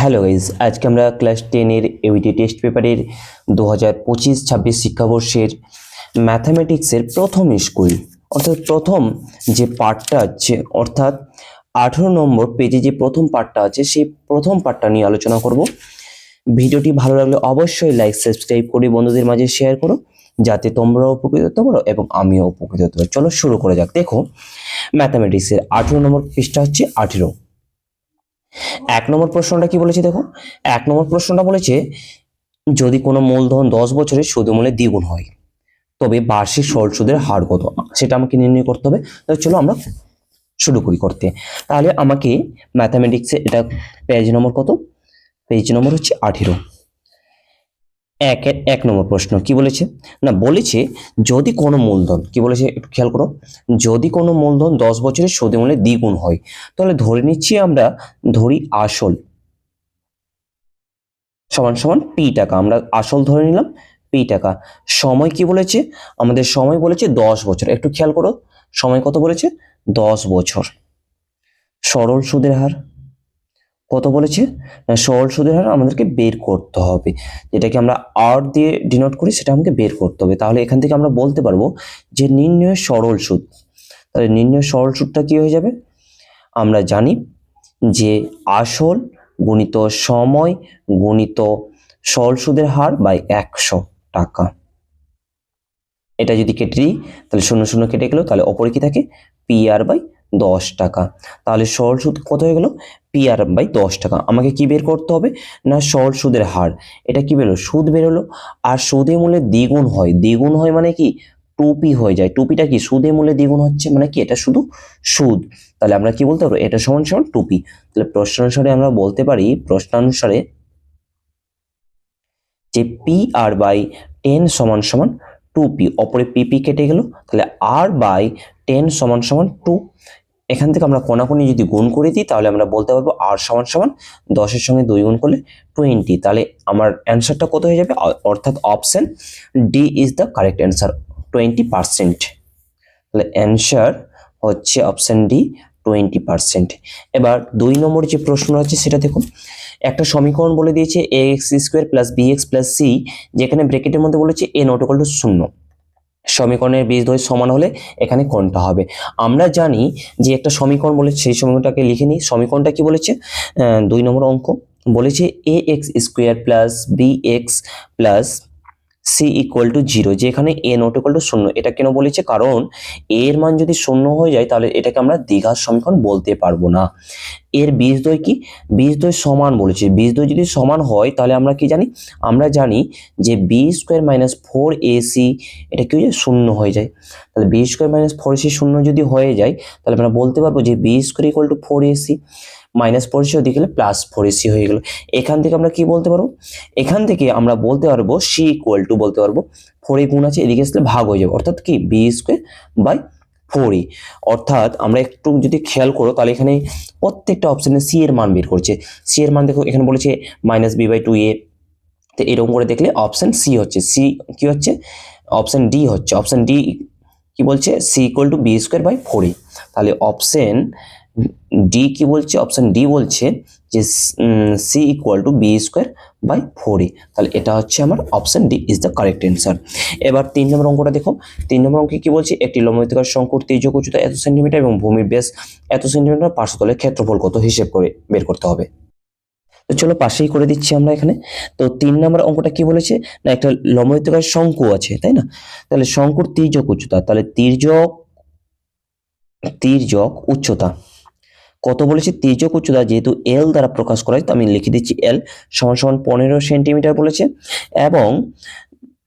Hello guys, আজকে আমরা class 10-এর unity test পেপারের 2025-26 শিক্ষাবর্ষের ম্যাথামেটিক্সের প্রথম স্কুল অর্থাৎ প্রথম যে পার্টটা আছে অর্থাৎ 18 নম্বর পেজে যে প্রথম পার্টটা আছে সেই প্রথম পার্টটা নিয়ে আলোচনা করব। ভিডিওটি ভালো লাগলে অবশ্যই লাইক সাবস্ক্রাইব করে বন্ধুদের মাঝে শেয়ার করো যাতে তোমরাও উপকৃত হতে পারো এবং আমিও উপকৃত হতে পারি। চলো শুরু করা যাক। দেখো, ম্যাথামেটিক্সের 18 নম্বর পৃষ্ঠা হচ্ছে 18। 1 নম্বর প্রশ্নটা কি বলেছে দেখো, 1 নম্বর প্রশ্নটা বলেছে যদি কোনো মূলধন 10 বছরের সুদমূল্যে দ্বিগুণ হয় তবে বার্ষিক সরল সুদের হার কত, সেটা আমাকে নির্ণয় করতে হবে। তাহলে চলো আমরা শুরু করি করতে। তাহলে আমাকে ম্যাথামেটিক্সে এটা পেজ নম্বর কত, পেজ নম্বর হচ্ছে 18। 1 নম্বর প্রশ্ন কি বলেছে না, বলেছে যদি কোনো মূলধন কি বলেছে একটু খেয়াল করো, যদি কোনো মূলধন 10 বছরের সুদমূল্যে দ্বিগুণ হয় তাহলে ধরে নিচ্ছি আমরা ধরি আসল সমান সমান পি টাকা, আমরা আসল ধরে নিলাম পি টাকা। সময় কি বলেছে আমাদের, সময় বলেছে 10 বছর। একটু খেয়াল করো সময় কত বলেছে 10 বছর। সরল সুদের হার কত বলেছে না, সরল সুদের হার আমাদেরকে বের করতে হবে, যেটাকে আমরা আর দিয়ে ডিনোট করি সেটা আমাকে বের করতে হবে। তাহলে এখান থেকে আমরা বলতে পারবো যে নির্ণয় সরল সুদ। তাহলে নির্ণয় সরল সুদটা কি হয়ে যাবে, আমরা জানি যে আসল গুণিত সময় গুণিত সরল সুদের হার বাই 100 টাকা। এটা যদি কেটে দিই তাহলে 0 0 কেটে গেল, তাহলে অপরে কি থাকে পি আর বাই 10 টাকা। তাহলে সরল সুদ কত হয়ে গেল পি আর বাই 10 টাকা। আমাকে কি বের করতে হবে না সরল সুদের হার, এটা কি বেরোলো সুদ বেরোলো। আর সুদে মূল্যে দ্বিগুণ হয়, দ্বিগুণ হয় মানে কি টুপি হয়ে যায়। টুপিটা কি সুদে মূল্যে দ্বিগুণ হচ্ছে মানে কি এটা শুধু সুদ। তাহলে আমরা কি বলতে পারবো এটা সমান সমান টুপি। তাহলে প্রশ্নানুসারে আমরা বলতে পারি প্রশ্নানুসারে যে পি আর বাই 10 সমান সমান 2p, অপরে পিপি কেটে গেল, তাহলে আর বাই 10 সমান সমান 2। এখান থেকে আমরা কোনাকুনি যদি গুণ করে দিই তাহলে আমরা বলতে পারবো আর সমান সমান 10-এর সঙ্গে 2 গুণ করলে 20। তাহলে আমার অ্যান্সারটা কত হয়ে যাবে, অর্থাৎ option D is the correct answer 20%। তাহলে অ্যান্সার হচ্ছে অপশন ডি 20%। এবার 2 নম্বর যে প্রশ্ন আছে সেটা দেখুন, একটা সমীকরণ বলে দিয়েছে ax² + bx + c, যেখানে ব্র্যাকেটের মধ্যে বলেছে a ≠ 0। সমীকরণের বীজদ্বয় সমান হলে এখানে কোনটা হবে। আমরা জানি যে একটা সমীকরণ বলেছে, সেই সমীকরণটাকে লিখে নিই। সমীকরণটা কি বলেছে 2 নম্বর অঙ্ক বলেছে ax² + bx + c = 0, যেখানে a ≠ 0। এটা কেন বলেছে, কারণ a এর মান যদি 0 হয়ে যায় তাহলে এটাকে আমরা দ্বিঘাত সমীকরণ বলতে পারবো না। এর বীজদ্বয় কি, বীজদ্বয় সমান বলেছে। বীজদ্বয় যদি সমান হয় তাহলে আমরা কি জানি, আমরা জানি যে b² - 4ac এটা কি হয়ে যায় 0 হয়ে যায়। তাহলে b² - 4ac 0 যদি হয়ে যায় তাহলে আমরা বলতে পারবো যে b² = 4ac, -4ac ওদিকে গেলে +4ac হয়ে গেল। এখান থেকে আমরা কি বলতে পারবো, এখান থেকে আমরা বলতে পারবো c = বলতে পারবো 4 এ গুণ আছে এদিকে আসলে ভাগ হয়ে যাবে, অর্থাৎ কি b² / 4a। অর্থাৎ আমরা একটু যদি খেয়াল করো তাহলে এখানে প্রত্যেকটা অপশনে সি এর মান বের করছে। সি এর মান দেখো এখানে বলেছে -b/2a, তো এরকম করে দেখলে অপশন সি হচ্ছে, সি কি হচ্ছে অপশন ডি হচ্ছে। অপশন ডি কি বলছে c = b² / 4a। তাহলে অপশন ডি কি বলছে, অপশন ডি বলছে যে c = b² / 4a। তাহলে এটা হচ্ছে আমার option D is the correct answer. এবার 3 নম্বর অঙ্কটা দেখো। 3 নম্বর অঙ্কে কি বলছে, একটি লম্ববৃত্তাকার শঙ্কুর তির্যক উচ্চতা এত সেন্টিমিটার এবং ভূমির ব্যাস এত সেন্টিমিটার, পার্শ্বতলের ক্ষেত্রফল কত হিসেব করে বের করতে হবে। তো চলো পাশেই করে দিচ্ছি আমরা এখানে। তো 3 নম্বর অঙ্কটা কি বলেছে না, একটা লম্ববৃত্তাকার শঙ্কু আছে তাই না, তাহলে শঙ্কুর তির্যক উচ্চতা, তাহলে তির্যক উচ্চতা কত বলেছে, তির্যক উচ্চতা যেহেতু এল দ্বারা প্রকাশ করা হয় তো আমি লিখে দিচ্ছি এল = 15 সেন্টিমিটার বলেছে, এবং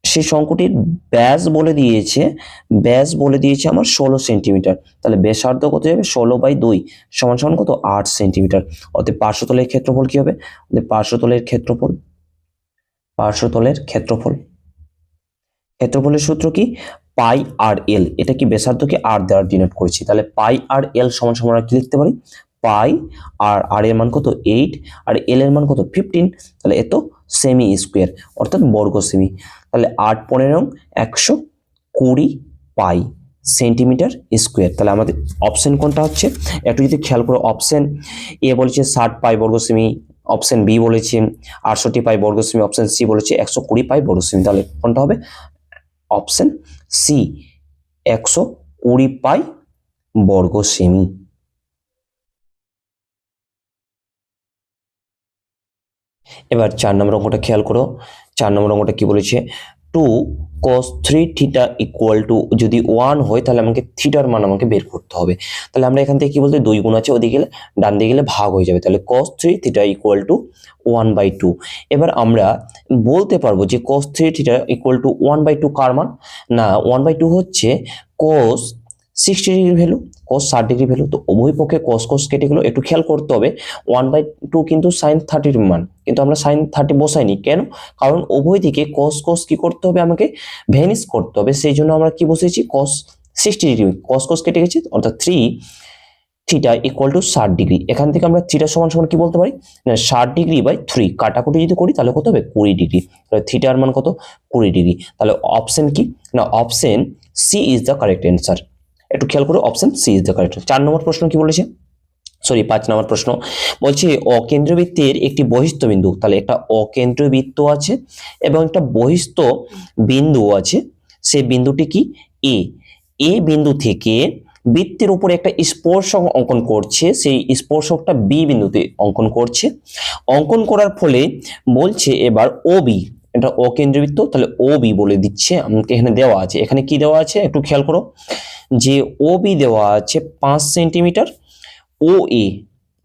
সেই শঙ্কুটির ব্যাস বলে দিয়েছে আমার 16 সেন্টিমিটার। তাহলে ব্যাসার্ধ কত হবে 16/2 = কত 8 সেন্টিমিটার। অতএব পার্শ্বতলের ক্ষেত্রফল কি হবে, পার্শ্বতলের ক্ষেত্রফলের সূত্র কি পাই আর এল, এটা কি ব্যাসার্ধকে আর দ্বারা ডিনোট করেছি। তাহলে পাই আর এল সমান আমরা কি লিখতে পারি, পাই আর এর মান কত 8 আর এল এর মান কত 15। তাহলে এত সেমি স্কোয়ার অর্থাৎ বর্গ সেমি। তাহলে 8×15 120 পাই সেন্টিমিটার স্কোয়ার। তাহলে আমাদের অপশন কোনটা হচ্ছে একটু যদি খেয়াল করো, অপশন এ বলেছে 60 পাই বর্গ সেমি, অপশন বি বলেছে 68 পাই বর্গ সেমি, অপশন সি বলেছে 120 পাই বর্গ সেমি। তাহলে কোনটা হবে? অপশন সি 120 পাই বর্গ সেমি। এবার 4 নম্বর অঙ্কটা খেয়াল করো। 4 নম্বর অঙ্কটা কি বলেছে? 2 cos 3 থিটা ইকুয়াল টু যদি 1 হয় তাহলে আমাকে থিটার মান আমাকে বের করতে হবে। তাহলে আমরা এখান থেকে কি বলতে 2 গুণ আছে, ওদিকে গেলে ডান দিকে গেলে ভাগ হয়ে যাবে। তাহলে cos 3 থিটা ইকুয়াল টু 1/2। এবার আমরা বলতে পারবো যে cos 3 থিটা ইকুয়াল টু 1/2 কার মান? না, 1/2 হচ্ছে cos 60 degree value, cos 60 degree value. তো উভয় পক্ষে cos cos কেটে গেল। একটু খেয়াল করতে হবে 1/2 কিন্তু sin 30 এর মান, কিন্তু আমরা sin 30 বসাইনি কেন? কারণ উভয় দিকে cos cos কি করতে হবে, আমাকে ভ্যানিশ করতে হবে। সেই জন্য আমরা কি বসেছি cos 60 ডিগ্রি, cos cos কেটে গেছে, অর্থাৎ 3 থিটা ইকুয়াল টু 60 ডিগ্রি। এখান থেকে আমরা থিটা সমান সমান কি বলতে পারি? না, 60 ডিগ্রি বাই 3 কাটাকুটি যদি করি তাহলে কত হবে? 20 ডিগ্রি। তাহলে থিটার মান কত? 20 ডিগ্রি। তাহলে অপশন কি? না, option C is the correct answer. একটু খেয়াল করো, option C is the correct. 4 নম্বর প্রশ্ন কি বলেছে? সরি, 5 নম্বর প্রশ্ন বলছে অকেন্দ্রবৃত্তের একটি বহিস্থ বিন্দু। তাহলে একটা অকেন্দ্রবৃত্ত আছে এবং একটা বহিস্থ বিন্দু আছে। সেই বিন্দুটি কি? এ। এ বিন্দু থেকে বৃত্তের উপরে একটা স্পর্শক অঙ্কন করছে, সেই স্পর্শকটা বি বিন্দুতে অঙ্কন করছে। অঙ্কন করার ফলে বলছে এবার ও বি, এটা অকেন্দ্রবৃত্ত, তাহলে ও বি বলে দিচ্ছে আমাকে। এখানে দেওয়া আছে, এখানে কি দেওয়া আছে একটু খেয়াল করো, যে ও বি দেওয়া আছে 5 সেন্টিমিটার, ও এ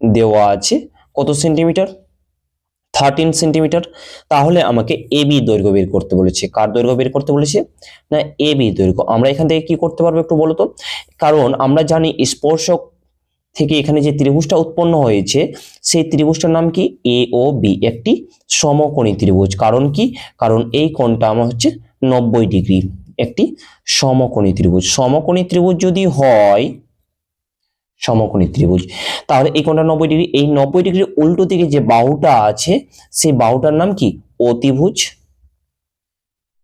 দেওয়া আছে কত সেন্টিমিটার? 13 সেন্টিমিটার। তাহলে আমাকে এ বি দৈর্ঘ্য বের করতে বলেছে। কার দৈর্ঘ্য বের করতে বলেছে? না, এ বি দৈর্ঘ্য। আমরা এখান থেকে কি করতে পারবো একটু বলো তো? কারণ আমরা জানি স্পর্শক থেকে এখানে যে ত্রিভুজটা উৎপন্ন হয়েছে সেই ত্রিভুজটার নাম কি? এ ও বি, একটি সমকোণী ত্রিভুজ। কারণ কি? কারণ এই কোণটা আমার হচ্ছে 90 ডিগ্রি, একটি সমকোণী ত্রিভুজ। সমকোণী ত্রিভুজ যদি হয়, সমকোণী ত্রিভুজ, তাহলে এই কোণটা 90 ডিগ্রি। এই 90 ডিগ্রির উল্টো দিকে যে বাহুটা আছে সেই বাহুটার নাম কি? অতিভুজ।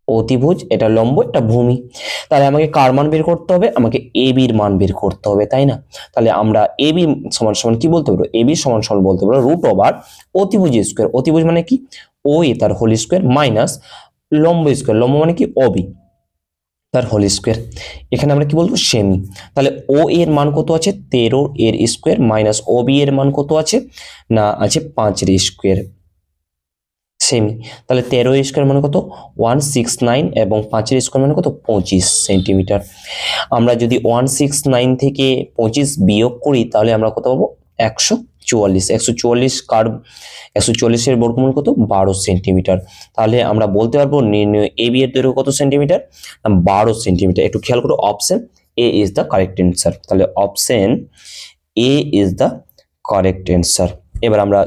অতিভুজ, এটা লম্ব, এটা ভূমি। তাহলে আমাকে কার মান বের করতে হবে? আমাকে এ বির মান বের করতে হবে, তাই না? তাহলে আমরা এ বি সমান সমান কি বলতে পারবো? এ বি সমান সমান বলতে পারবো রুট ওভার অতিভুজ স্কোয়ার। অতিভুজ মানে কি? ও এ তার হোল স্কোয়ার মাইনাস লম্ব স্কোয়ার। লম্ব মানে কি? ও বি তার হোল স্কোয়ার। এখানে আমরা কি বলবো? সেমি। তাহলে ও এর মান কত আছে? 13 এর স্কোয়ার মাইনাস ও বি এর মান কত আছে? না, আছে 5 এর স্কোয়ার, সেমি। তাহলে 13 এর স্কোয়ার মানে কত? 169 এবং 5 এর স্কোয়ার মানে কত? 25 সেন্টিমিটার। আমরা যদি 169 থেকে 25 বিয়োগ করি তাহলে আমরা কত পাবো? 144। 144 কার 144 এর বর্গমূল কত? 12 সেন্টিমিটার। তাহলে আমরা বলতে পারবো নির্ণয় এ বি এর দৈর্ঘ্য কত সেন্টিমিটার? 12 সেন্টিমিটার। একটু খেয়াল করো, option A is the correct answer. তাহলে option A is the correct answer. এবার আমরা